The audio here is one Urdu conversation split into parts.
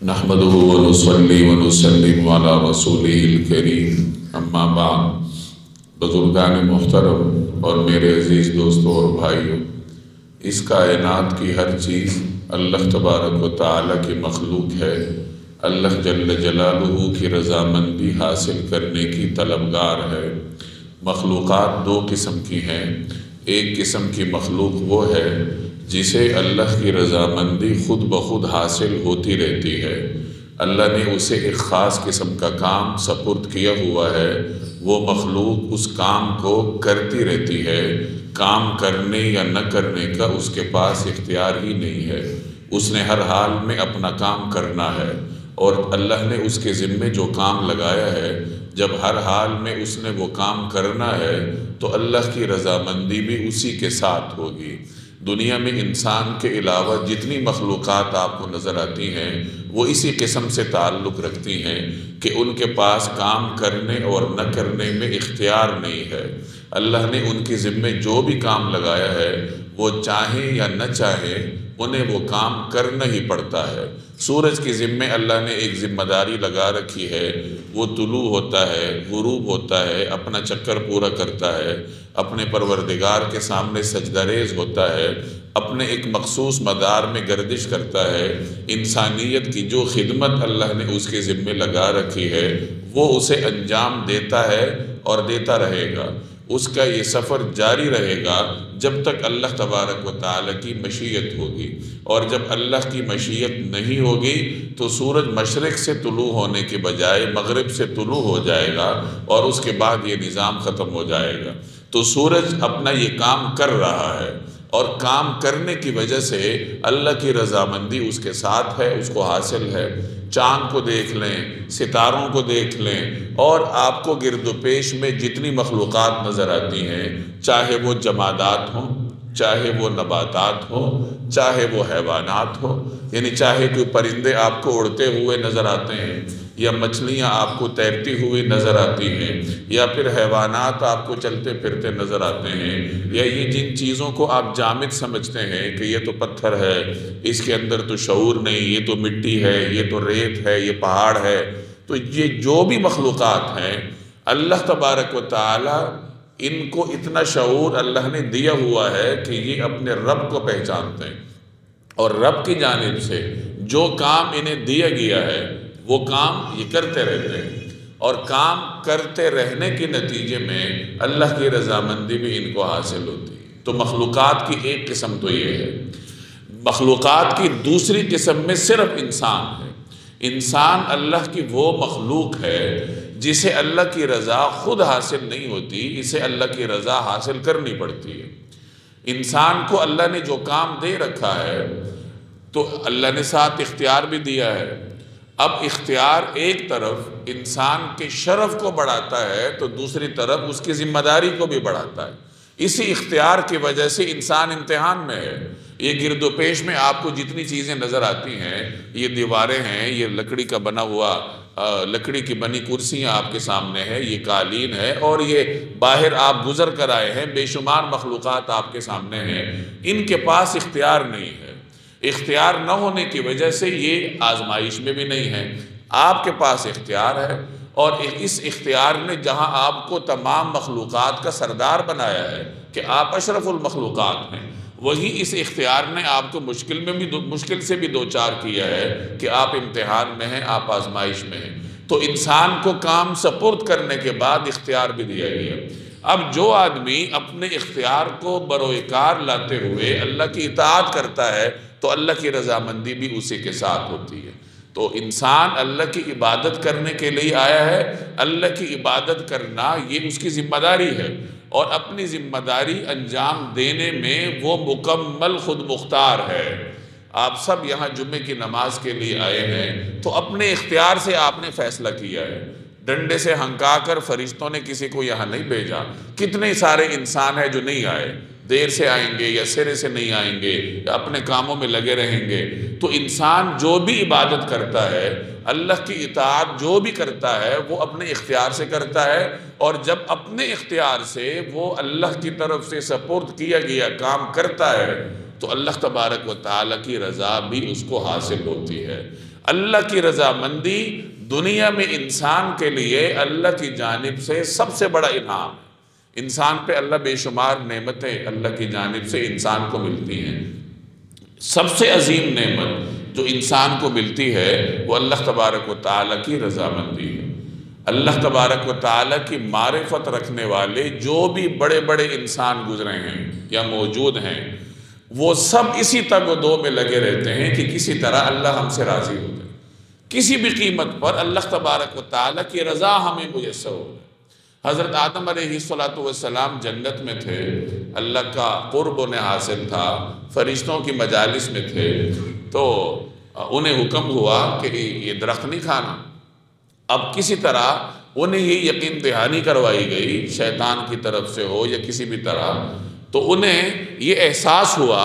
نحمده ونصلي ونسلم على رسوله الكريم اما بعد۔ بزرگان محترم اور میرے عزیز دوستوں اور بھائیوں، اس کائنات کی ہر چیز اللہ تبارک و تعالیٰ کی مخلوق ہے۔ اللہ جل جلالہ کی رضامندی حاصل کرنے کی طلبگار ہے۔ مخلوقات دو قسم کی ہیں۔ ایک قسم کی مخلوق وہ ہے جسے اللہ کی رضامندی خود بخود حاصل ہوتی رہتی ہے۔ اللہ نے اسے ایک خاص قسم کا کام سپرد کیا ہوا ہے، وہ مخلوق اس کام کو کرتی رہتی ہے۔ کام کرنے یا نہ کرنے کا اس کے پاس اختیار ہی نہیں ہے، اس نے ہر حال میں اپنا کام کرنا ہے، اور اللہ نے اس کے ذمے جو کام لگایا ہے، جب ہر حال میں اس نے وہ کام کرنا ہے تو اللہ کی رضامندی بھی اسی کے ساتھ ہوگی۔ دنیا میں انسان کے علاوہ جتنی مخلوقات آپ کو نظر آتی ہیں وہ اسی قسم سے تعلق رکھتی ہیں کہ ان کے پاس کام کرنے اور نہ کرنے میں اختیار نہیں ہے۔ اللہ نے ان کی ذمے جو بھی کام لگایا ہے وہ چاہیں یا نہ چاہیں انہیں وہ کام کرنا ہی پڑتا ہے۔ سورج کی ذمے اللہ نے ایک ذمہ داری لگا رکھی ہے، وہ طلوع ہوتا ہے، غروب ہوتا ہے، اپنا چکر پورا کرتا ہے، اپنے پروردگار کے سامنے سجدہ ریز ہوتا ہے، اپنے ایک مخصوص مدار میں گردش کرتا ہے۔ انسانیت کی جو خدمت اللہ نے اس کے ذمے لگا رکھی ہے وہ اسے انجام دیتا ہے اور دیتا رہے گا۔ اس کا یہ سفر جاری رہے گا جب تک اللہ تبارک و تعالیٰ کی مشیت ہوگی، اور جب اللہ کی مشیت نہیں ہوگی تو سورج مشرق سے طلوع ہونے کے بجائے مغرب سے طلوع ہو جائے گا، اور اس کے بعد یہ نظام ختم ہو جائے گا۔ تو سورج اپنا یہ کام کر رہا ہے، اور کام کرنے کی وجہ سے اللہ کی رضامندی اس کے ساتھ ہے، اس کو حاصل ہے۔ چاند کو دیکھ لیں، ستاروں کو دیکھ لیں، اور آپ کو گرد و پیش میں جتنی مخلوقات نظر آتی ہیں، چاہے وہ جمادات ہوں، چاہے وہ نباتات ہوں، چاہے وہ حیوانات ہوں، یعنی چاہے کوئی پرندے آپ کو اڑتے ہوئے نظر آتے ہیں، یا مچھلیاں آپ کو تیرتی ہوئی نظر آتی ہیں، یا پھر حیوانات آپ کو چلتے پھرتے نظر آتے ہیں، یا یہ جن چیزوں کو آپ جامد سمجھتے ہیں کہ یہ تو پتھر ہے، اس کے اندر تو شعور نہیں، یہ تو مٹی ہے، یہ تو ریت ہے، یہ پہاڑ ہے، تو یہ جو بھی مخلوقات ہیں اللہ تبارک و تعالی ان کو اتنا شعور اللہ نے دیا ہوا ہے کہ یہ اپنے رب کو پہچانتے ہیں، اور رب کی جانب سے جو کام انہیں دیا گیا ہے وہ کام یہ کرتے رہتے ہیں، اور کام کرتے رہنے کے نتیجے میں اللہ کی رضامندی بھی ان کو حاصل ہوتی ہے۔ تو مخلوقات کی ایک قسم تو یہ ہے۔ مخلوقات کی دوسری قسم میں صرف انسان ہے۔ انسان اللہ کی وہ مخلوق ہے جسے اللہ کی رضا خود حاصل نہیں ہوتی، اسے اللہ کی رضا حاصل کرنی پڑتی ہے۔ انسان کو اللہ نے جو کام دے رکھا ہے تو اللہ نے ساتھ اختیار بھی دیا ہے۔ اب اختیار ایک طرف انسان کے شرف کو بڑھاتا ہے تو دوسری طرف اس کی ذمہ داری کو بھی بڑھاتا ہے۔ اسی اختیار کی وجہ سے انسان امتحان میں ہے۔ یہ گرد و پیش میں آپ کو جتنی چیزیں نظر آتی ہیں، یہ دیواریں ہیں، یہ لکڑی کا بنا ہوا لکڑی کی بنی کرسیاں آپ کے سامنے ہے، یہ قالین ہے، اور یہ باہر آپ گزر کر آئے ہیں، بے شمار مخلوقات آپ کے سامنے ہیں، ان کے پاس اختیار نہیں ہے۔ اختیار نہ ہونے کی وجہ سے یہ آزمائش میں بھی نہیں ہے۔ آپ کے پاس اختیار ہے، اور اس اختیار نے جہاں آپ کو تمام مخلوقات کا سردار بنایا ہے کہ آپ اشرف المخلوقات ہیں، وہی اس اختیار نے آپ کو مشکل سے بھی دوچار کیا ہے کہ آپ امتحان میں ہیں، آپ آزمائش میں ہیں۔ تو انسان کو کام سپرد کرنے کے بعد اختیار بھی دیا گیا۔ اب جو آدمی اپنے اختیار کو بروئے کار لاتے ہوئے اللہ کی اطاعت کرتا ہے تو اللہ کی رضامندی بھی اسی کے ساتھ ہوتی ہے۔ تو انسان اللہ کی عبادت کرنے کے لیے آیا ہے، اللہ کی عبادت کرنا یہ اس کی ذمہ داری ہے، اور اپنی ذمہ داری انجام دینے میں وہ مکمل خود مختار ہے۔ آپ سب یہاں جمعے کی نماز کے لیے آئے ہیں تو اپنے اختیار سے آپ نے فیصلہ کیا ہے، ڈنڈے سے ہنکا کر فرشتوں نے کسی کو یہاں نہیں بھیجا۔ کتنے سارے انسان ہیں جو نہیں آئے، دیر سے آئیں گے یا سرے سے نہیں آئیں گے یا اپنے کاموں میں لگے رہیں گے۔ تو انسان جو بھی عبادت کرتا ہے، اللہ کی اطاعت جو بھی کرتا ہے وہ اپنے اختیار سے کرتا ہے، اور جب اپنے اختیار سے وہ اللہ کی طرف سے سپرد کیا گیا کام کرتا ہے تو اللہ تبارک و تعالیٰ کی رضا بھی اس کو حاصل ہوتی ہے۔ اللہ کی رضامندی دنیا میں انسان کے لیے اللہ کی جانب سے سب سے بڑا انعام ہے۔ انسان پہ اللہ بے شمار نعمتیں اللہ کی جانب سے انسان کو ملتی ہیں۔ سب سے عظیم نعمت جو انسان کو ملتی ہے وہ اللہ تبارک و تعالیٰ کی رضامندی ہے۔ اللہ تبارک و تعالیٰ کی معرفت رکھنے والے جو بھی بڑے بڑے انسان گزرے ہیں یا موجود ہیں، وہ سب اسی تگ و دو میں لگے رہتے ہیں کہ کسی طرح اللہ ہم سے راضی ہو جائے، کسی بھی قیمت پر اللہ تبارک و تعالیٰ کی رضا ہمیں میسر ہو جائے۔ حضرت آدم علیہ السلام جنت میں تھے، اللہ کا قرب انہیں حاصل تھا، فرشتوں کی مجالس میں تھے، تو انہیں حکم ہوا کہ یہ درخت نہیں کھانا۔ اب کسی طرح انہیں یہ یقین دہانی کروائی گئی، شیطان کی طرف سے ہو یا کسی بھی طرح، تو انہیں یہ احساس ہوا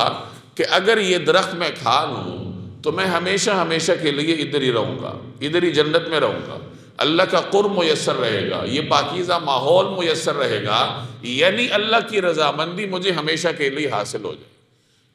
کہ اگر یہ درخت میں کھا لوں تو میں ہمیشہ ہمیشہ کے لیے ادھر ہی رہوں گا، ادھر ہی جنت میں رہوں گا، اللہ کا قرب میسر رہے گا، یہ پاکیزہ ماحول میسر رہے گا، یعنی اللہ کی رضامندی مجھے ہمیشہ کے لیے حاصل ہو جائے۔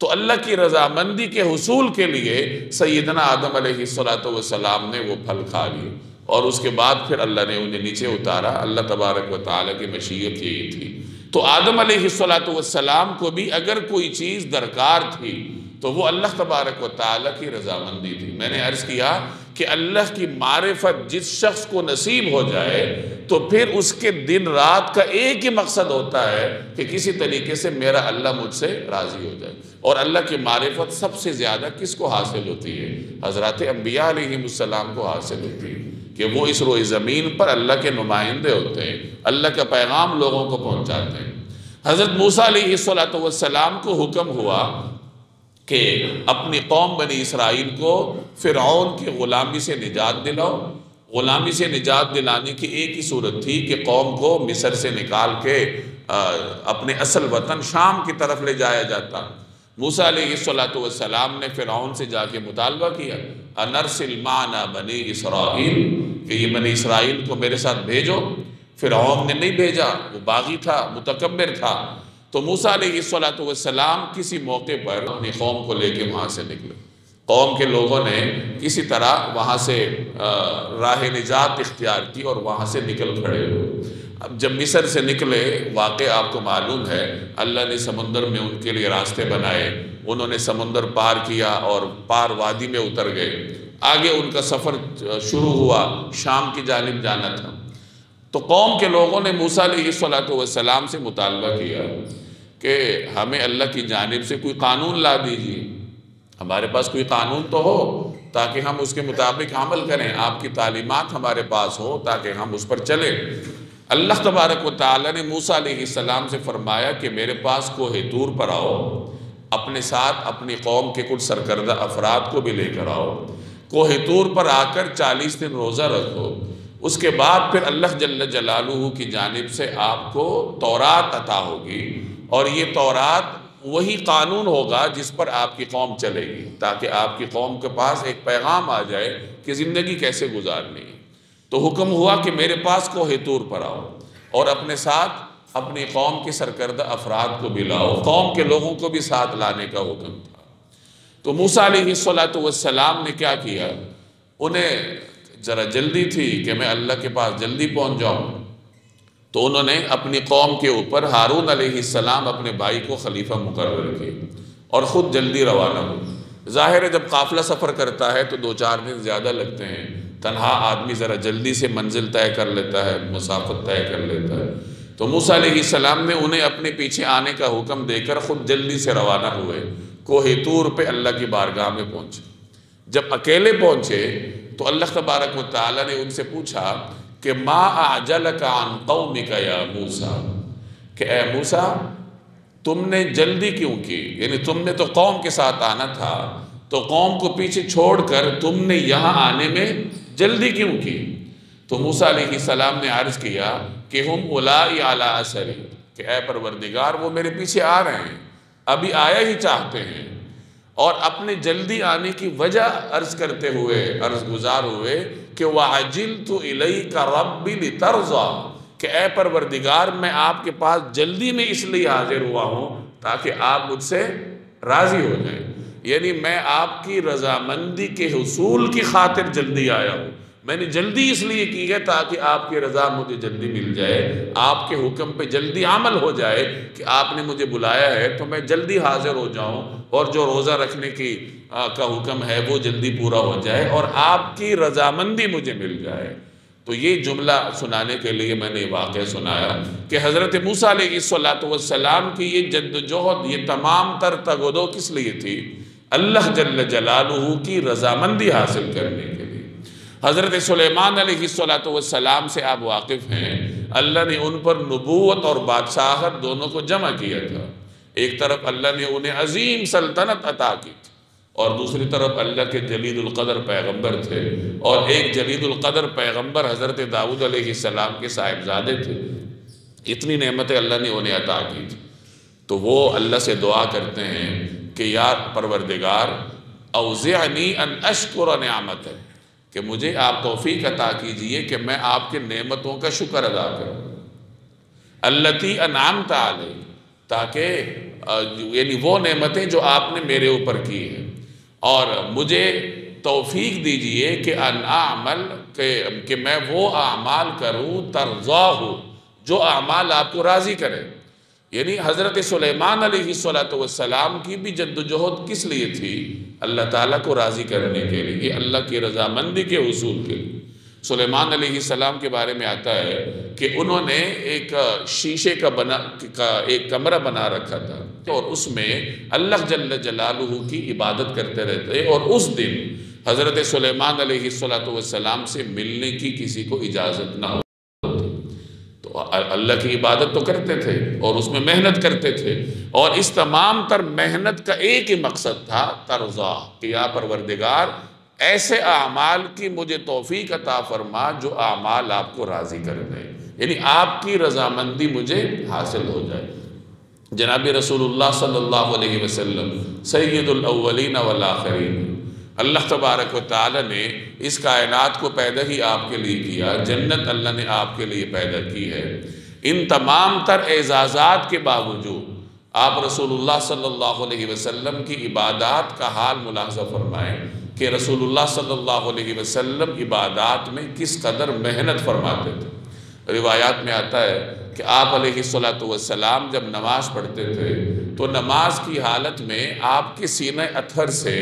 تو اللہ کی رضامندی کے حصول کے لیے سیدنا آدم علیہ السلام نے وہ پھل کھا لیے، اور اس کے بعد پھر اللہ نے انہیں نیچے اتارا۔ اللہ تبارک و تعالیٰ کی مشیت یہی تھی۔ تو آدم علیہ السلام کو بھی اگر کوئی چیز درکار تھی تو وہ اللہ تبارک و تعالیٰ کی رضامندی تھی۔ میں نے عرض کیا کہ اللہ کی معرفت جس شخص کو نصیب ہو جائے تو پھر اس کے دن رات کا ایک ہی مقصد ہوتا ہے کہ کسی طریقے سے میرا اللہ مجھ سے راضی ہو جائے۔ اور اللہ کی معرفت سب سے زیادہ کس کو حاصل ہوتی ہے؟ حضرات انبیاء علیہ السلام کو حاصل ہوتی ہے، کہ وہ اس روئے زمین پر اللہ کے نمائندے ہوتے ہیں، اللہ کا پیغام لوگوں کو پہنچاتے ہیں۔ حضرت موسیٰ علیہ السلام کو حکم ہوا کہ اپنی قوم بنی اسرائیل کو فرعون کی غلامی سے نجات دلاؤ۔ غلامی سے نجات دلانے کی ایک ہی صورت تھی کہ قوم کو مصر سے نکال کے اپنے اصل وطن شام کی طرف لے جایا جاتا۔ موسیٰ علیہ السلام نے فرعون سے جا کے مطالبہ کیا، انرسل معنا بنی اسرائیل، کہ یہ بنی اسرائیل کو میرے ساتھ بھیجو۔ فرعون نے نہیں بھیجا، وہ باغی تھا، متکبر تھا۔ تو موسیٰ علیہ السلام کسی موقع پر اپنی قوم کو لے کے وہاں سے نکلے۔ قوم کے لوگوں نے کسی طرح وہاں سے راہ نجات اختیار کی اور وہاں سے نکل کھڑے ہوئے۔ اب جب مصر سے نکلے، واقع آپ کو معلوم ہے، اللہ نے سمندر میں ان کے لیے راستے بنائے، انہوں نے سمندر پار کیا اور پار وادی میں اتر گئے۔ آگے ان کا سفر شروع ہوا، شام کی جانب جانا تھا۔ تو قوم کے لوگوں نے موسیٰ علیہ السلام سے مطالبہ کیا کہ ہمیں اللہ کی جانب سے کوئی قانون لا دیجیے، ہمارے پاس کوئی قانون تو ہو تاکہ ہم اس کے مطابق عمل کریں، آپ کی تعلیمات ہمارے پاس ہو تاکہ ہم اس پر چلیں۔ اللہ تبارک و تعالیٰ نے موسیٰ علیہ السلام سے فرمایا کہ میرے پاس کوہ طور پر آؤ، اپنے ساتھ اپنی قوم کے کچھ سرکردہ افراد کو بھی لے کر آؤ، کوہ طور پر آ کر 40 دن روزہ رکھو، اس کے بعد پھر اللہ جل جلالہ کی جانب سے آپ کو تورات عطا ہوگی، اور یہ تورات وہی قانون ہوگا جس پر آپ کی قوم چلے گی، تاکہ آپ کی قوم کے پاس ایک پیغام آ جائے کہ زندگی کیسے گزارنی ہے۔ تو حکم ہوا کہ میرے پاس کوہ طور پر آؤ اور اپنے ساتھ اپنی قوم کے سرکردہ افراد کو بھی لاؤ، قوم کے لوگوں کو بھی ساتھ لانے کا حکم تھا۔ تو موسیٰ علیہ السلام نے کیا کیا؟ انہیں ذرا جلدی تھی کہ میں اللہ کے پاس جلدی پہنچ جاؤں، تو انہوں نے اپنی قوم کے اوپر ہارون علیہ السلام اپنے بھائی کو خلیفہ مقرر کیا اور خود جلدی روانہ ہوئے۔ ظاہر ہے جب قافلہ سفر کرتا ہے تو 2-4 دن زیادہ لگتے ہیں، تنہا آدمی ذرا جلدی سے منزل طے کر لیتا ہے، مسافت طے کر لیتا ہے۔ تو موسیٰ علیہ السلام نے انہیں اپنے پیچھے آنے کا حکم دے کر خود جلدی سے روانہ ہوئے، کوہ طور پہ اللہ کی بارگاہ میں پہنچے۔ جب اکیلے پہنچے تو اللہ تبارک و تعالیٰ نے ان سے پوچھا کہ ما اعجلک عن قومک یا موسیٰ، کہ اے موسیٰ تم نے جلدی کیوں کی؟ یعنی تم نے تو قوم کے ساتھ آنا تھا، تو قوم کو پیچھے چھوڑ کر تم نے یہاں آنے میں جلدی کیوں کی؟ تو موسیٰ علیہ السلام نے عرض کیا کہ ہم اولائی علی اثری، کہ اے پروردگار وہ میرے پیچھے آ رہے ہیں، ابھی آیا ہی چاہتے ہیں، اور اپنے جلدی آنے کی وجہ عرض کرتے ہوئے عرض گزار ہوئے کہ وَعَجِلْتُ إِلَيْكَ رَبِّ لِتَرْضَى، کہ اے پروردگار میں آپ کے پاس جلدی میں اس لیے حاضر ہوا ہوں تاکہ آپ مجھ سے راضی ہو جائیں۔ یعنی میں آپ کی رضامندی کے حصول کی خاطر جلدی آیا ہوں. میں نے جلدی اس لیے کی ہے تاکہ آپ کی رضا مجھے جلدی مل جائے، آپ کے حکم پہ جلدی عمل ہو جائے کہ آپ نے مجھے بلایا ہے تو میں جلدی حاضر ہو جاؤں، اور جو روزہ رکھنے کا حکم ہے وہ جلدی پورا ہو جائے اور آپ کی رضامندی مجھے مل جائے. تو یہ جملہ سنانے کے لیے میں نے واقعہ سنایا کہ حضرت موسیٰ علیہ السلام کی یہ جد و جہد، یہ تمام تر تگ و دو کس لیے تھی؟ اللہ جل جلالہ کی رضامندی حاصل کرنے کے لیے. حضرت سلیمان علیہ السلام سے آپ واقف ہیں، اللہ نے ان پر نبوت اور بادشاہت دونوں کو جمع کیا تھا. ایک طرف اللہ نے انہیں عظیم سلطنت عطا کی تھی، اور دوسری طرف اللہ کے جلیل القدر پیغمبر تھے، اور ایک جلیل القدر پیغمبر حضرت داؤد علیہ السلام کے صاحبزادے تھے. اتنی نعمتیں اللہ نے انہیں عطا کی تھی. تو وہ اللہ سے دعا کرتے ہیں کہ یا پروردگار اوزعنی ان اشکر نعمتک، کہ مجھے آپ توفیق عطا کیجئے کہ میں آپ کے نعمتوں کا شکر ادا کروں. التی انعمت علی، تاکہ یعنی وہ نعمتیں جو آپ نے میرے اوپر کی ہیں، اور مجھے توفیق دیجئے کہ ان اعمل، کہ میں وہ اعمال کروں ترضاہ، جو اعمال آپ کو راضی کرے. یعنی حضرت سلیمان علیہ السلام کی بھی جد و جہد کس لیے تھی؟ اللہ تعالیٰ کو راضی کرنے کے لیے، اللہ کی رضامندی کے حصول کے لیے. سلیمان علیہ السلام کے بارے میں آتا ہے کہ انہوں نے ایک شیشے کا ایک کمرہ بنا رکھا تھا، اور اس میں اللہ جل جلالہ کی عبادت کرتے رہتے، اور اس دن حضرت سلیمان علیہ السلام سے ملنے کی کسی کو اجازت نہ ہو. اللہ کی عبادت تو کرتے تھے اور اس میں محنت کرتے تھے، اور اس تمام تر محنت کا ایک ہی مقصد تھا، ترضا، کہ یا پروردگار ایسے اعمال کی مجھے توفیق عطا فرما جو اعمال آپ کو راضی کر دیں، یعنی آپ کی رضامندی مجھے حاصل ہو جائے. جناب رسول اللہ صلی اللہ علیہ وسلم سید الاولین والآخرین، اللہ تبارک و تعالی نے اس کائنات کو پیدا ہی آپ کے لیے کیا، جنت اللہ نے آپ کے لیے پیدا کی ہے. ان تمام تر اعزازات کے باوجود آپ رسول اللہ صلی اللہ علیہ وسلم کی عبادات کا حال ملاحظہ فرمائیں کہ رسول اللہ صلی اللہ علیہ وسلم عبادات میں کس قدر محنت فرماتے تھے. روایات میں آتا ہے کہ آپ علیہ السلام جب نماز پڑھتے تھے تو نماز کی حالت میں آپ کے سینہ اطہر سے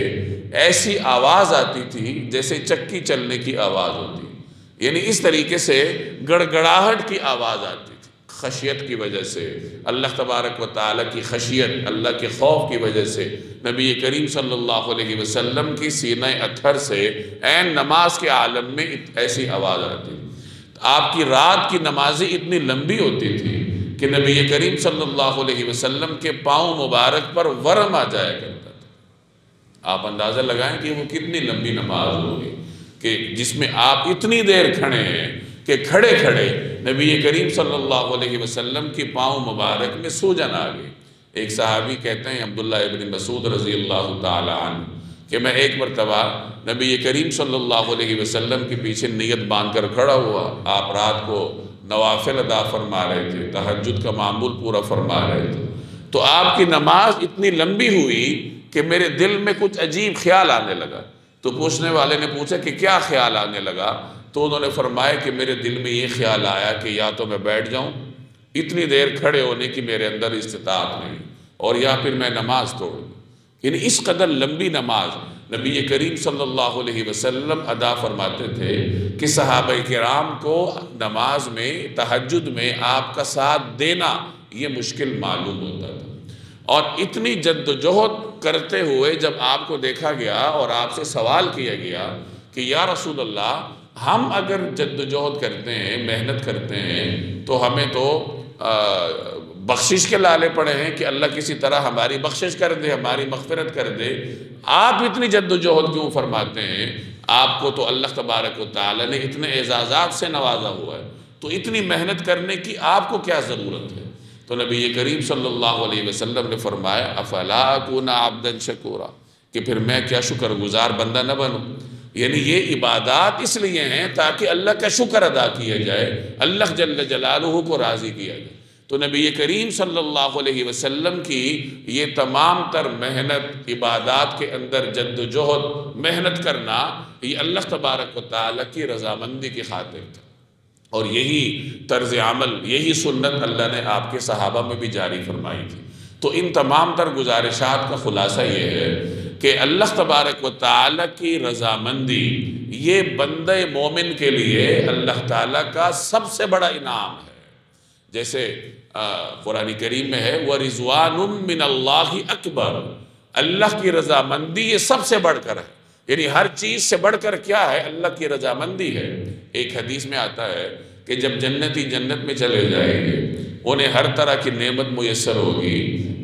ایسی آواز آتی تھی جیسے چکی چلنے کی آواز ہوتی، یعنی اس طریقے سے گڑگڑاہٹ کی آواز آتی تھی، خشیت کی وجہ سے، اللہ تبارک و تعالیٰ کی خشیت، اللہ کے خوف کی وجہ سے نبی کریم صلی اللہ علیہ وسلم کی سینہ اطہر سے عین نماز کے عالم میں ایسی آواز آتی. آپ کی رات کی نمازیں اتنی لمبی ہوتی تھی کہ نبی کریم صلی اللہ علیہ وسلم کے پاؤں مبارک پر ورم آ جایا کرتا تھا. آپ اندازہ لگائیں کہ وہ کتنی لمبی نماز ہوگی کہ جس میں آپ اتنی دیر کھڑے ہیں کہ کھڑے کھڑے نبی کریم صلی اللہ علیہ وسلم کی پاؤں مبارک میں سوجن آ گئی. ایک صحابی کہتے ہیں عبداللہ ابن مسعود رضی اللہ تعالی عنہ کہ میں ایک مرتبہ نبی کریم صلی اللہ علیہ وسلم کے پیچھے نیت باندھ کر کھڑا ہوا. آپ رات کو نوافل ادا فرما رہے تھے، تہجد کا معمول پورا فرما رہے تھے، تو آپ کی نماز اتنی لمبی ہوئی کہ میرے دل میں کچھ عجیب خیال آنے لگا. تو پوچھنے والے نے پوچھا کہ کیا خیال آنے لگا؟ تو انہوں نے فرمایا کہ میرے دل میں یہ خیال آیا کہ یا تو میں بیٹھ جاؤں، اتنی دیر کھڑے ہونے کی میرے اندر استطاعت نہیں، اور یا پھر میں نماز توڑ دوں. یعنی اس قدر لمبی نماز نبی کریم صلی اللہ علیہ وسلم ادا فرماتے تھے کہ صحابہ کرام کو نماز میں، تہجد میں آپ کا ساتھ دینا یہ مشکل معلوم ہوتا تھا. اور اتنی جد و جہد کرتے ہوئے جب آپ کو دیکھا گیا اور آپ سے سوال کیا گیا کہ یا رسول اللہ، ہم اگر جد و جہد کرتے ہیں، محنت کرتے ہیں، تو ہمیں تو بخشش کے لالے پڑے ہیں کہ اللہ کسی طرح ہماری بخشش کر دے، ہماری مغفرت کر دے. آپ اتنی جد و جہد کیوں فرماتے ہیں؟ آپ کو تو اللہ تبارک و تعالی نے اتنے اعزازات سے نوازا ہوا ہے، تو اتنی محنت کرنے کی آپ کو کیا ضرورت ہے؟ تو نبی کریم صلی اللہ علیہ وسلم نے فرمایا افلا اکون عبدا شکورا، کہ پھر میں کیا شکر گزار بندہ نہ بنوں. یعنی یہ عبادات اس لیے ہیں تاکہ اللہ کا شکر ادا کیا جائے، اللہ جل جلالہ کو راضی کیا جائے. تو نبی کریم صلی اللہ علیہ وسلم کی یہ تمام تر محنت، عبادات کے اندر جد و جہد، محنت کرنا، یہ اللہ تبارک و تعالیٰ کی رضامندی کی خاطر تھا، اور یہی طرز عمل، یہی سنت اللہ نے آپ کے صحابہ میں بھی جاری فرمائی تھی۔ تو ان تمام تر گزارشات کا خلاصہ یہ ہے کہ اللہ تبارک و تعالیٰ کی رضامندی یہ بندہ مومن کے لیے اللہ تعالیٰ کا سب سے بڑا انعام ہے۔ جیسے قرآن کریم میں ہے وَرِضْوَانٌ مِّنَ اللَّهِ أَكْبَرُ، اللہ کی رضامندی یہ سب سے بڑھ کر ہے، یعنی ہر چیز سے بڑھ کر کیا ہے؟ اللہ کی رضامندی ہے۔ ایک حدیث میں آتا ہے کہ جب جنتی جنت میں چلے جائیں گے، انہیں ہر طرح کی نعمت میسر ہوگی۔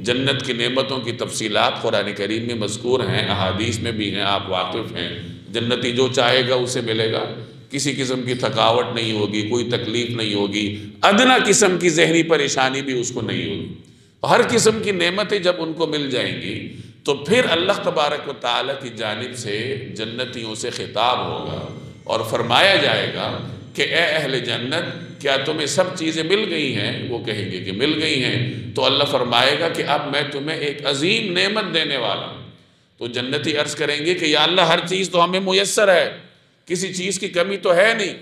جنت کی نعمتوں کی تفصیلات قرآن کریم میں مذکور ہیں، احادیث میں بھی ہیں، آپ واقف ہیں۔ جنتی جو چاہے گا اسے ملے گا، کسی قسم کی تھکاوٹ نہیں ہوگی، کوئی تکلیف نہیں ہوگی، ادنا قسم کی ذہنی پریشانی بھی اس کو نہیں ہوگی۔ ہر قسم کی نعمتیں جب ان کو مل جائیں گی تو پھر اللہ تبارک و تعالیٰ کی جانب سے جنتیوں سے خطاب ہوگا اور فرمایا جائے گا کہ اے اہل جنت، کیا تمہیں سب چیزیں مل گئی ہیں؟ وہ کہیں گے کہ مل گئی ہیں۔ تو اللہ فرمائے گا کہ اب میں تمہیں ایک عظیم نعمت دینے والا ہوں۔ تو جنتی عرض کریں گے کہ یا اللہ، ہر چیز تو ہمیں میسر ہے، کسی چیز کی کمی تو ہے نہیں،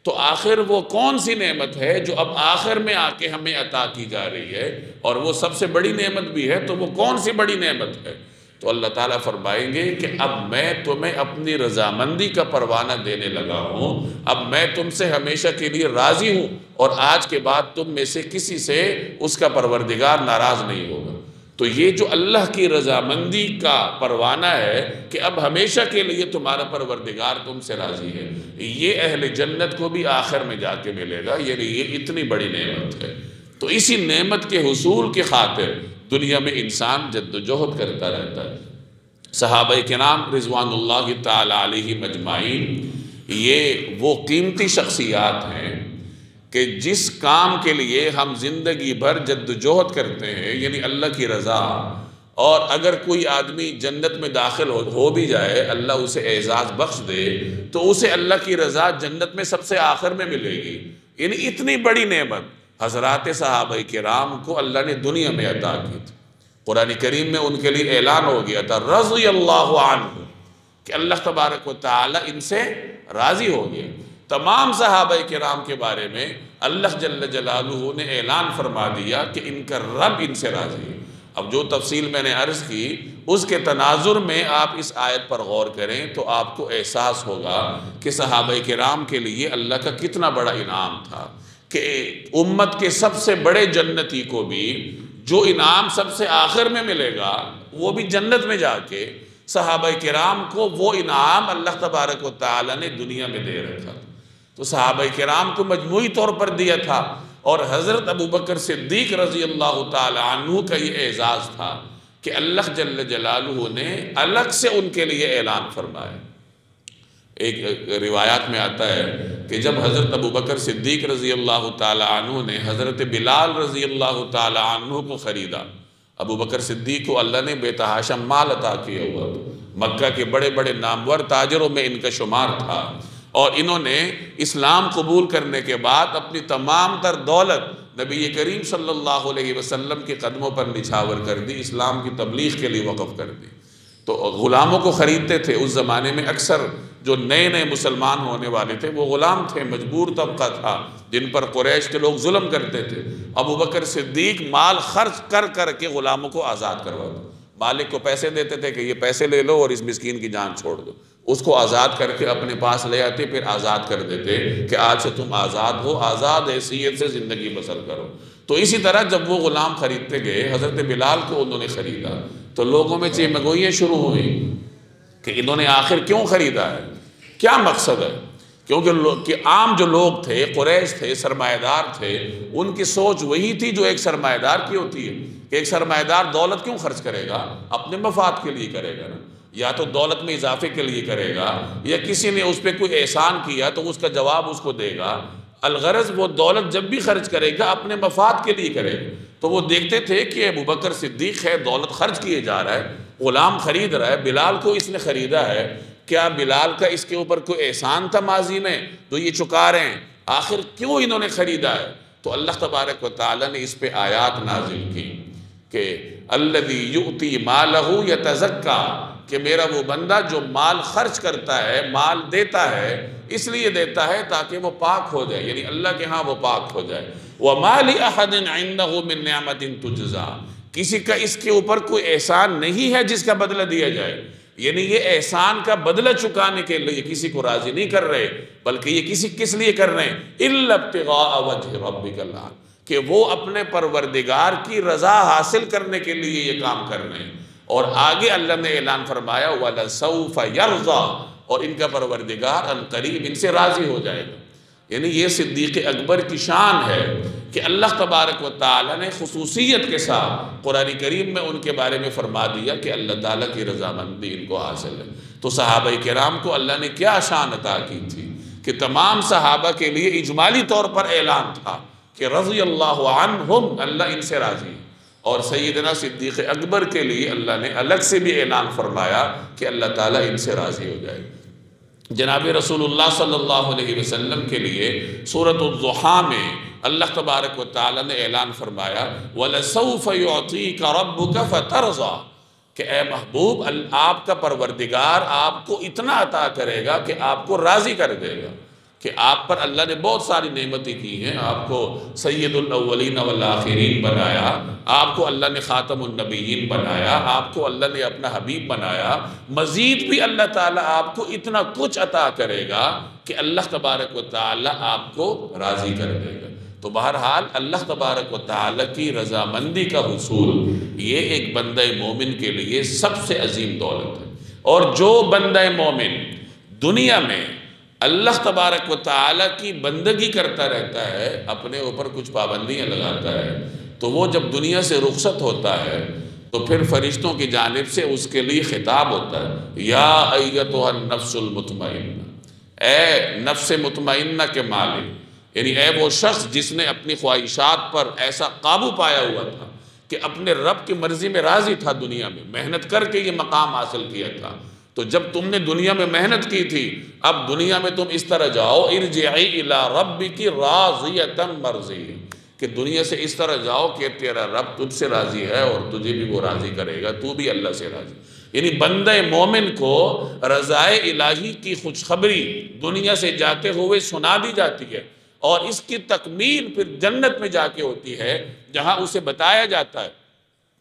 تو آخر وہ کون سی نعمت ہے جو اب آخر میں آ کے ہمیں عطا کی جا رہی ہے، اور وہ سب سے بڑی نعمت بھی ہے، تو وہ کون سی بڑی نعمت ہے؟ تو اللہ تعالیٰ فرمائیں گے کہ اب میں تمہیں اپنی رضامندی کا پروانہ دینے لگا ہوں، اب میں تم سے ہمیشہ کے لیے راضی ہوں، اور آج کے بعد تم میں سے کسی سے اس کا پروردگار ناراض نہیں ہوگا۔ تو یہ جو اللہ کی رضامندی کا پروانہ ہے کہ اب ہمیشہ کے لیے تمہارا پروردگار تم سے راضی ہے، یہ اہل جنت کو بھی آخر میں جا کے ملے گا، یعنی یہ اتنی بڑی نعمت ہے۔ تو اسی نعمت کے حصول کی خاطر دنیا میں انسان جد و جہد کرتا رہتا ہے۔ صحابہ کرام رضوان اللہ تعالی علیہم اجمعین یہ وہ قیمتی شخصیات ہیں کہ جس کام کے لیے ہم زندگی بھر جد و جہد کرتے ہیں، یعنی اللہ کی رضا، اور اگر کوئی آدمی جنت میں داخل ہو بھی جائے، اللہ اسے اعزاز بخش دے، تو اسے اللہ کی رضا جنت میں سب سے آخر میں ملے گی۔ یعنی اتنی بڑی نعمت حضرات صحابہ کرام کو اللہ نے دنیا میں عطا کی تھی۔ قرآن کریم میں ان کے لیے اعلان ہو گیا تھا رضی اللہ عنہ، کہ اللہ تبارک و تعالی ان سے راضی ہو گیا۔ تمام صحابہ کرام کے بارے میں اللہ جل جلالہ نے اعلان فرما دیا کہ ان کا رب ان سے راضی ہے۔ اب جو تفصیل میں نے عرض کی اس کے تناظر میں آپ اس آیت پر غور کریں تو آپ کو احساس ہوگا کہ صحابہ کرام کے لیے اللہ کا کتنا بڑا انعام تھا کہ امت کے سب سے بڑے جنتی کو بھی جو انعام سب سے آخر میں ملے گا، وہ بھی جنت میں جا کے صحابہ کرام کو وہ انعام اللہ تبارک و تعالی نے دنیا میں دے رکھا۔ تو صحابہ کرام کو مجموعی طور پر دیا تھا، اور حضرت ابوبکر صدیق رضی اللہ تعالی عنہ کا یہ اعزاز تھا کہ اللہ جل جلالہ نے الگ سے ان کے لیے اعلان فرمایا۔ ایک روایات میں آتا ہے کہ جب حضرت ابوبکر صدیق رضی اللہ تعالی عنہ نے حضرت بلال رضی اللہ تعالی عنہ کو خریدا، ابوبکر صدیق کو اللہ نے بے تحاشا مال عطا کیا ہوا تھا، مکہ کے بڑے بڑے نامور تاجروں میں ان کا شمار تھا، اور انہوں نے اسلام قبول کرنے کے بعد اپنی تمام تر دولت نبی کریم صلی اللہ علیہ وسلم کے قدموں پر نچھاور کر دی، اسلام کی تبلیغ کے لیے وقف کر دی۔ تو غلاموں کو خریدتے تھے۔ اس زمانے میں اکثر جو نئے نئے مسلمان ہونے والے تھے وہ غلام تھے، مجبور طبقہ تھا جن پر قریش کے لوگ ظلم کرتے تھے۔ ابوبکر صدیق مال خرچ کر کر کے غلاموں کو آزاد کرواتے، مالک کو پیسے دیتے تھے کہ یہ پیسے لے لو اور اس مسکین کی جان چھوڑ دو، اس کو آزاد کر کے اپنے پاس لے آتے، پھر آزاد کر دیتے کہ آج سے تم آزاد ہو، آزاد حیثیت سے زندگی بسر کرو۔ تو اسی طرح جب وہ غلام خریدتے گئے، حضرت بلال کو انہوں نے خریدا تو لوگوں میں چیمگوئیاں شروع ہوئیں کہ انہوں نے آخر کیوں خریدا ہے، کیا مقصد ہے؟ کیونکہ عام جو لوگ تھے، قریش تھے، سرمایہ دار تھے، ان کی سوچ وہی تھی جو ایک سرمایہ دار کی ہوتی ہے کہ ایک سرمایہ دار دولت کیوں خرچ کرے گا؟ اپنے مفاد کے لیے کرے گا نا، یا تو دولت میں اضافے کے لیے کرے گا، یا کسی نے اس پہ کوئی احسان کیا تو اس کا جواب اس کو دے گا۔ الغرض وہ دولت جب بھی خرچ کرے گا اپنے مفاد کے لیے کرے گا۔ تو وہ دیکھتے تھے کہ ابوبکر صدیق ہے، دولت خرچ کیے جا رہا ہے، غلام خرید رہا ہے، بلال کو اس نے خریدا ہے، کیا بلال کا اس کے اوپر کوئی احسان تھا ماضی میں جو یہ چکا رہے ہیں؟ آخر کیوں انہوں نے خریدا ہے؟ تو اللہ تبارک و تعالیٰ نے اس پہ آیات نازل کی کہ الذی یؤتی مالہ یتزکا، کہ میرا وہ بندہ جو مال خرچ کرتا ہے، مال دیتا ہے، اس لیے دیتا ہے تاکہ وہ پاک ہو جائے، یعنی اللہ کے ہاں وہ پاک ہو جائے۔ وَمَا لِأَحَدٍ عِنْدَهُ مِن نِعْمَةٍ تُجْزَىٰ، کسی کا اس کے اوپر کوئی احسان نہیں ہے جس کا بدلہ دیا جائے، یعنی یہ احسان کا بدلہ چکانے کے لیے کسی کو راضی نہیں کر رہے، بلکہ یہ کس لیے کر رہے ہیں؟ إِلَّا ابْتِغَاءَ وَجْهِ رَبِّكَ الْأَعْلَىٰ، کہ وہ اپنے پروردگار کی رضا حاصل کرنے کے لیے یہ کام کر رہے ہیں۔ اور آگے اللہ نے اعلان فرمایا وَلَسَوْفَ يَرْضَىٰ، اور ان کا پروردگار عنقریب ان سے راضی ہو جائے گا۔ یعنی یہ صدیق اکبر کی شان ہے کہ اللہ تبارک و تعالیٰ نے خصوصیت کے ساتھ قرآن کریم میں ان کے بارے میں فرما دیا کہ اللہ تعالیٰ کی رضامندی ان کو حاصل ہے۔ تو صحابہ کرام کو اللہ نے کیا شان عطا کی تھی کہ تمام صحابہ کے لیے اجمالی طور پر اعلان تھا کہ رضی اللہ عنہم، اللہ ان سے راضی ہے۔ اور سیدنا صدیق اکبر کے لیے اللہ نے الگ سے بھی اعلان فرمایا کہ اللہ تعالیٰ ان سے راضی ہو جائے۔ جناب رسول اللہ صلی اللہ علیہ وسلم کے لیے سورۃ الضحیٰ میں اللہ تبارک و تعالیٰ نے اعلان فرمایا وَلَسَوْفَ يُعْطِيكَ رَبُّكَ فَتَرْضَىٰ، کہ اے محبوب آپ کا پروردگار آپ کو اتنا عطا کرے گا کہ آپ کو راضی کر دے گا، کہ آپ پر اللہ نے بہت ساری نعمتیں کی ہیں، آپ کو سید الاولین والآخرین بنایا، آپ کو اللہ نے خاتم النبیین بنایا، آپ کو اللہ نے اپنا حبیب بنایا، مزید بھی اللہ تعالیٰ آپ کو اتنا کچھ عطا کرے گا کہ اللہ تبارک و تعالیٰ آپ کو راضی کر دے گا۔ تو بہرحال اللہ تبارک و تعالیٰ کی رضامندی کا حصول یہ ایک بندہ مومن کے لیے سب سے عظیم دولت ہے۔ اور جو بندہ مومن دنیا میں اللہ تبارک و تعالیٰ کی بندگی کرتا رہتا ہے، اپنے اوپر کچھ پابندیاں لگاتا ہے، تو وہ جب دنیا سے رخصت ہوتا ہے تو پھر فرشتوں کی جانب سے اس کے لیے خطاب ہوتا ہے یا ایتھا النفس المطمئنہ، اے نفس مطمئنہ کے مالک، یعنی اے وہ شخص جس نے اپنی خواہشات پر ایسا قابو پایا ہوا تھا کہ اپنے رب کی مرضی میں راضی تھا، دنیا میں محنت کر کے یہ مقام حاصل کیا تھا۔ تو جب تم نے دنیا میں محنت کی تھی، اب دنیا میں تم اس طرح جاؤ ارجعی الی ربک راضیۃ مرضیہ، کہ دنیا سے اس طرح جاؤ کہ تیرا رب تجھ سے راضی ہے اور تجھے بھی وہ راضی کرے گا، تو بھی اللہ سے راضی۔ یعنی بندہ مومن کو رضائے الہی کی خوشخبری دنیا سے جاتے ہوئے سنا دی جاتی ہے، اور اس کی تکمیل پھر جنت میں جا کے ہوتی ہے، جہاں اسے بتایا جاتا ہے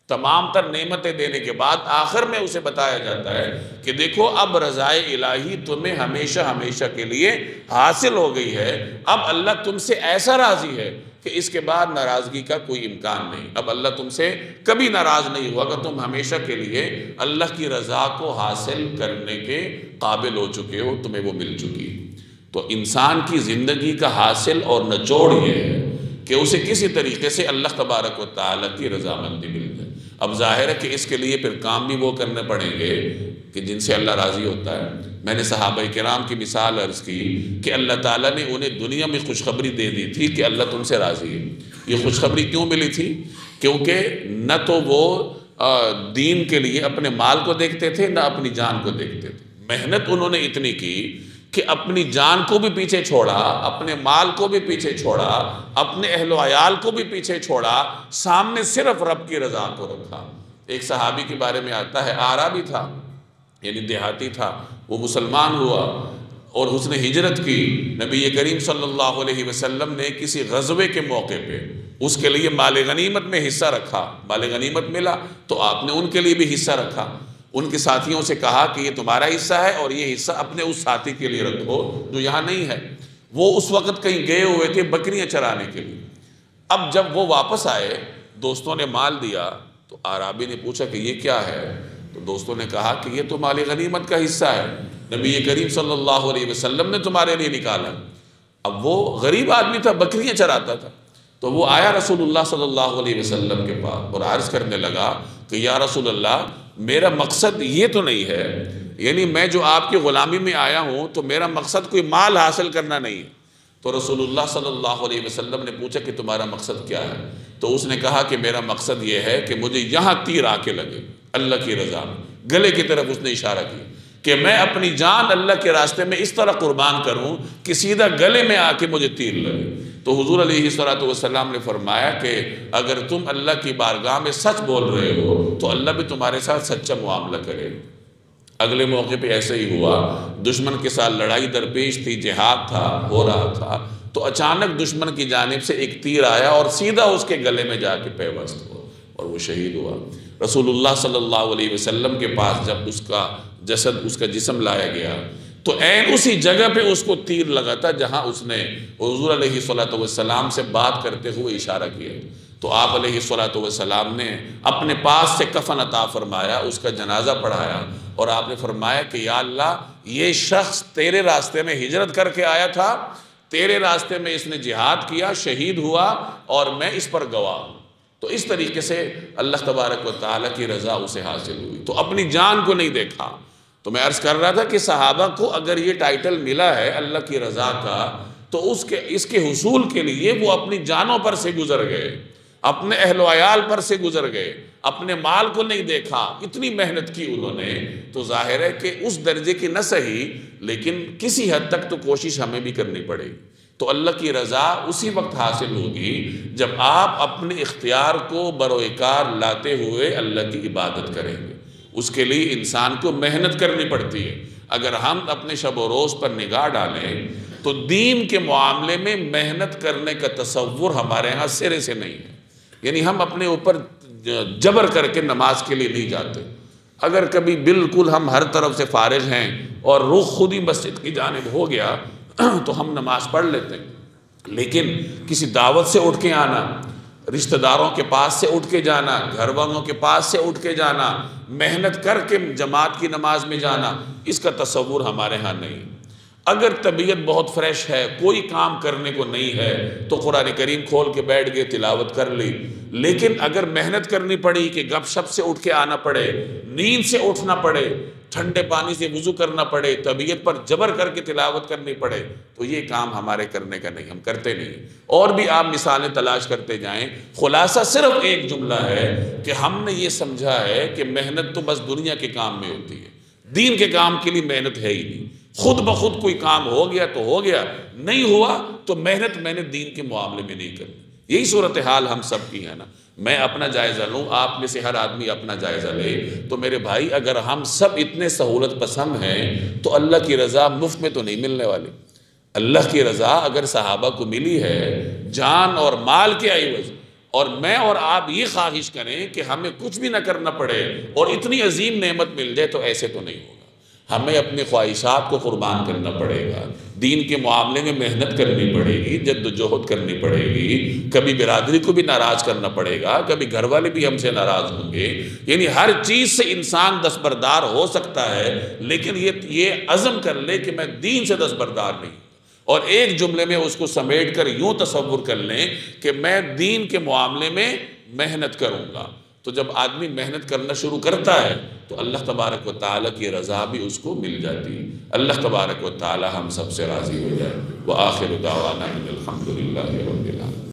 تمام تر نعمتیں دینے کے بعد آخر میں اسے بتایا جاتا ہے کہ دیکھو اب رضائے الہی تمہیں ہمیشہ ہمیشہ کے لیے حاصل ہو گئی ہے، اب اللہ تم سے ایسا راضی ہے کہ اس کے بعد ناراضگی کا کوئی امکان نہیں، اب اللہ تم سے کبھی ناراض نہیں ہوا کہ تم ہمیشہ کے لیے اللہ کی رضا کو حاصل کرنے کے قابل ہو چکے ہو، تمہیں وہ مل چکی۔ تو انسان کی زندگی کا حاصل اور نچوڑ یہ ہے کہ اسے کسی طریقے سے اللہ تبارک و تعالیٰ کی رضامندی مل جائے۔ اب ظاہر ہے کہ اس کے لیے پھر کام بھی وہ کرنے پڑیں گے کہ جن سے اللہ راضی ہوتا ہے۔ میں نے صحابہ کرام کی مثال عرض کی کہ اللہ تعالیٰ نے انہیں دنیا میں خوشخبری دے دی تھی کہ اللہ تم سے راضی ہے۔ یہ خوشخبری کیوں ملی تھی؟ کیونکہ نہ تو وہ دین کے لیے اپنے مال کو دیکھتے تھے، نہ اپنی جان کو دیکھتے تھے۔ محنت انہوں نے اتنی کی کہ اپنی جان کو بھی پیچھے چھوڑا، اپنے مال کو بھی پیچھے چھوڑا، اپنے اہل و عیال کو بھی پیچھے چھوڑا، سامنے صرف رب کی رضا کو رکھا۔ ایک صحابی کے بارے میں آتا ہے، اعرابی تھا، یعنی دیہاتی تھا، وہ مسلمان ہوا اور اس نے ہجرت کی۔ نبی کریم صلی اللہ علیہ وسلم نے کسی غزوے کے موقع پہ اس کے لیے مال غنیمت میں حصہ رکھا، مال غنیمت ملا تو آپ نے ان کے لیے بھی حصہ رکھا۔ ان کے ساتھیوں سے کہا کہ یہ تمہارا حصہ ہے اور یہ حصہ اپنے اس ساتھی کے لیے رکھو جو یہاں نہیں ہے۔ وہ اس وقت کہیں گئے ہوئے تھے بکریاں چرانے کے لیے۔ اب جب وہ واپس آئے، دوستوں نے مال دیا تو اعرابی نے پوچھا کہ یہ کیا ہے؟ تو دوستوں نے کہا کہ یہ تو مال غنیمت کا حصہ ہے، نبی کریم صلی اللہ علیہ وسلم نے تمہارے لیے نکالا۔ اب وہ غریب آدمی تھا، بکریاں چراتا تھا، تو وہ آیا رسول اللہ صلی اللہ علیہ وسلم کے پاس اور عرض کرنے لگا کہ یا رسول اللہ، میرا مقصد یہ تو نہیں ہے، یعنی میں جو آپ کی غلامی میں آیا ہوں تو میرا مقصد کوئی مال حاصل کرنا نہیں ہے۔ تو رسول اللہ صلی اللہ علیہ وسلم نے پوچھا کہ تمہارا مقصد کیا ہے؟ تو اس نے کہا کہ میرا مقصد یہ ہے کہ مجھے یہاں تیر آ کے لگے، اللہ کی رضا میں، گلے کی طرف اس نے اشارہ کیا کہ میں اپنی جان اللہ کے راستے میں اس طرح قربان کروں کہ سیدھا گلے میں آ کے مجھے تیر لگے۔ تو حضور علیہ السلام نے فرمایا کہ اگر تم اللہ کی بارگاہ میں سچ بول رہے ہو تو اللہ بھی تمہارے ساتھ سچا معاملہ کرے۔ اگلے موقع پہ ایسے ہی ہوا، دشمن کے ساتھ لڑائی درپیش تھی، جہاد تھا، ہو رہا تھا، تو اچانک دشمن کی جانب سے ایک تیر آیا اور سیدھا اس کے گلے میں جا کے پیوست ہوا اور وہ شہید ہوا۔ رسول اللہ صلی اللہ علیہ وسلم کے پاس جب اس کا جسد، اس کا جسم لایا گیا تو عین اسی جگہ پہ اس کو تیر لگا تھا جہاں اس نے حضور علیہ السلام سے بات کرتے ہوئے اشارہ کیا۔ تو آپ علیہ السلام نے اپنے پاس سے کفن عطا فرمایا، اس کا جنازہ پڑھایا اور آپ نے فرمایا کہ یا اللہ، یہ شخص تیرے راستے میں ہجرت کر کے آیا تھا، تیرے راستے میں اس نے جہاد کیا، شہید ہوا اور میں اس پر گواہ ہوں۔ تو اس طریقے سے اللہ تبارک و تعالیٰ کی رضا اسے حاصل ہوئی، تو اپنی جان کو نہیں دیکھا۔ تو میں عرض کر رہا تھا کہ صحابہ کو اگر یہ ٹائٹل ملا ہے اللہ کی رضا کا، تو اس کے حصول کے لیے وہ اپنی جانوں پر سے گزر گئے، اپنے اہل و عیال پر سے گزر گئے، اپنے مال کو نہیں دیکھا، اتنی محنت کی انہوں نے۔ تو ظاہر ہے کہ اس درجے کی نہ صحیح لیکن کسی حد تک تو کوشش ہمیں بھی کرنی پڑے گی۔ تو اللہ کی رضا اسی وقت حاصل ہوگی جب آپ اپنے اختیار کو بروئے-کار لاتے ہوئے اللہ کی عبادت کریں گے۔ اس کے لیے انسان کو محنت کرنی پڑتی ہے۔ اگر ہم اپنے شب و روز پر نگاہ ڈالیں تو دین کے معاملے میں محنت کرنے کا تصور ہمارے ہاں سرے سے نہیں ہے۔ یعنی ہم اپنے اوپر جبر کر کے نماز کے لیے نہیں جاتے۔ اگر کبھی بالکل ہم ہر طرف سے فارغ ہیں اور رخ خود ہی مسجد کی جانب ہو گیا تو ہم نماز پڑھ لیتے ہیں، لیکن کسی دعوت سے اٹھ کے آنا، رشتہ داروں کے پاس سے اٹھ کے جانا، گھر والوں کے پاس سے اٹھ کے جانا، محنت کر کے جماعت کی نماز میں جانا، اس کا تصور ہمارے ہاں نہیں۔ اگر طبیعت بہت فریش ہے، کوئی کام کرنے کو نہیں ہے تو قرآن کریم کھول کے بیٹھ گئے، تلاوت کر لی۔ لیکن اگر محنت کرنی پڑی کہ گپ شپ سے اٹھ کے آنا پڑے، نیند سے اٹھنا پڑے، ٹھنڈے پانی سے وضو کرنا پڑے، طبیعت پر جبر کر کے تلاوت کرنی پڑے، تو یہ کام ہمارے کرنے کا نہیں، ہم کرتے نہیں۔ اور بھی آپ مثالیں تلاش کرتے جائیں، خلاصہ صرف ایک جملہ ہے کہ ہم نے یہ سمجھا ہے کہ محنت تو بس دنیا کے کام میں ہوتی ہے، دین کے کام کے لیے محنت ہے ہی نہیں۔ خود بخود کوئی کام ہو گیا تو ہو گیا، نہیں ہوا تو محنت میں نے دین کے معاملے میں نہیں کرنی۔ یہی صورتحال ہم سب کی ہے نا۔ میں اپنا جائزہ لوں، آپ میں سے ہر آدمی اپنا جائزہ لے، تو میرے بھائی اگر ہم سب اتنے سہولت پسند ہیں تو اللہ کی رضا مفت میں تو نہیں ملنے والی۔ اللہ کی رضا اگر صحابہ کو ملی ہے جان اور مال کے عوض، اور میں اور آپ یہ خواہش کریں کہ ہمیں کچھ بھی نہ کرنا پڑے اور اتنی عظیم نعمت مل جائے، تو ایسے تو نہیں ہوگا۔ ہمیں اپنی خواہشات کو قربان کرنا پڑے گا، دین کے معاملے میں محنت کرنی پڑے گی، جد و جہد کرنی پڑے گی، کبھی برادری کو بھی ناراض کرنا پڑے گا، کبھی گھر والے بھی ہم سے ناراض ہوں گے۔ یعنی ہر چیز سے انسان دستبردار ہو سکتا ہے، لیکن یہ عزم کر لے کہ میں دین سے دستبردار نہیں، اور ایک جملے میں اس کو سمیٹ کر یوں تصور کر لیں کہ میں دین کے معاملے میں محنت کروں گا۔ تو جب آدمی محنت کرنا شروع کرتا ہے تو اللہ تبارک و تعالیٰ کی رضا بھی اس کو مل جاتی ہے۔ اللہ تبارک و تعالیٰ ہم سب سے راضی ہو جائے۔ وآخر دعوانا ان الحمد للہ رب